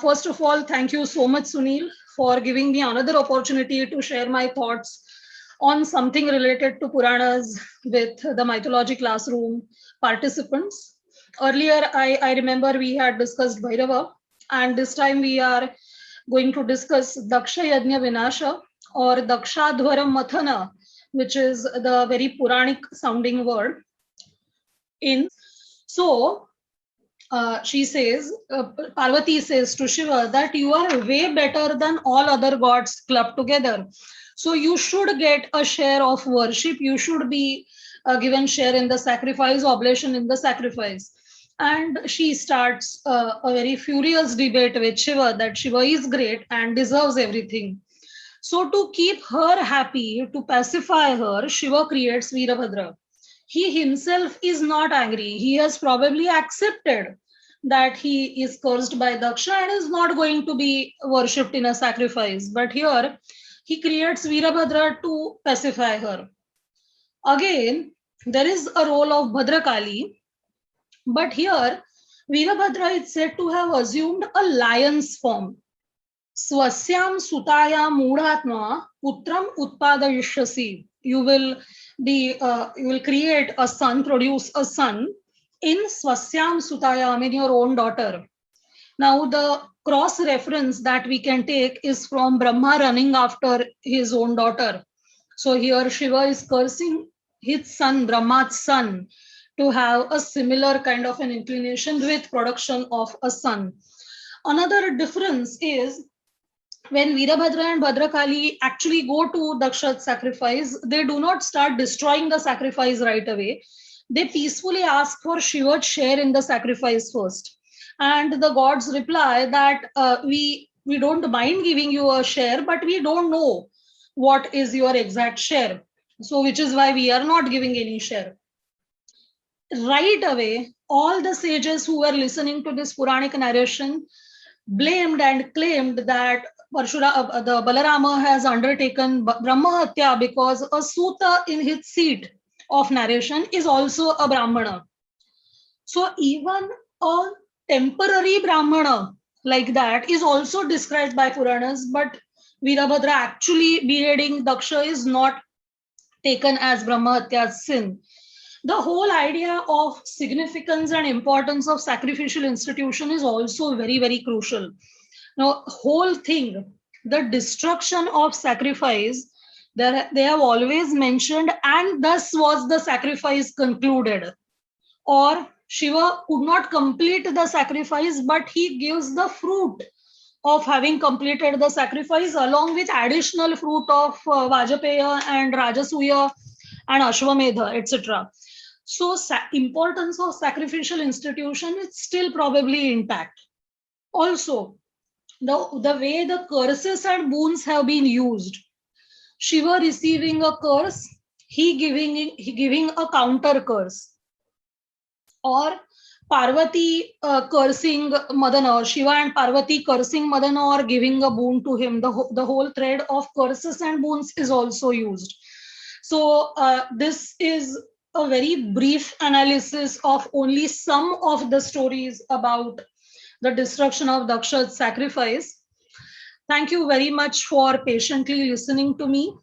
First of all, thank you so much, Sunil, for giving me another opportunity to share my thoughts on something related to Puranas with the mythology classroom participants. Earlier, I remember we had discussed Bhairava, and this time we are going to discuss Daksha Yadnya Vinasha or Dakshadhvaram Mathana, which is the very Puranic sounding word. So, she says, Parvati says to Shiva that you are way better than all other gods clubbed together. So you should get a share of worship. You should be given share in the sacrifice, oblation in the sacrifice. And she starts a very furious debate with Shiva that Shiva is great and deserves everything. So to keep her happy, to pacify her, Shiva creates Virabhadra. He himself is not angry. He has probably accepted that he is cursed by Daksha and is not going to be worshipped in a sacrifice. But here he creates Virabhadra to pacify her. Again, there is a role of Bhadrakali, but here Virabhadra is said to have assumed a lion's form. Swasyam sutaya mudhatma putram utpadayishyasi. You will create a son, produce a son in Swasyam Sutaya, I mean your own daughter. Now, the cross reference that we can take is from Brahma running after his own daughter. So here Shiva is cursing his son, Brahma's son, to have a similar kind of an inclination with production of a son. Another difference is when Virabhadra and Bhadrakali actually go to Daksha's sacrifice, they do not start destroying the sacrifice right away. They peacefully ask for Shiva's share in the sacrifice first. And the gods reply that we don't mind giving you a share, but we don't know what is your exact share. So, which is why we are not giving any share. Right away, all the sages who were listening to this Puranic narration blamed and claimed that the Balarama has undertaken Brahma Hatya because a Suta in his seat of narration is also a Brahmana. So even a temporary Brahmana like that is also described by Puranas, but Virabhadra actually beheading Daksha is not taken as Brahma Hatya's sin. The whole idea of significance and importance of sacrificial institution is also very, very crucial. Now, whole thing, the destruction of sacrifice, they have always mentioned, and thus was the sacrifice concluded. Or Shiva could not complete the sacrifice, but he gives the fruit of having completed the sacrifice along with additional fruit of Vajapeya and Rajasuya and Ashwamedha, etc. So importance of sacrificial institution is still probably intact. Also, the way the curses and boons have been used, Shiva receiving a curse, he giving a counter curse, or Parvati cursing Madana, or Shiva and Parvati cursing Madana or giving a boon to him. The whole thread of curses and boons is also used. So this is a very brief analysis of only some of the stories about the destruction of Daksha's sacrifice. Thank you very much for patiently listening to me.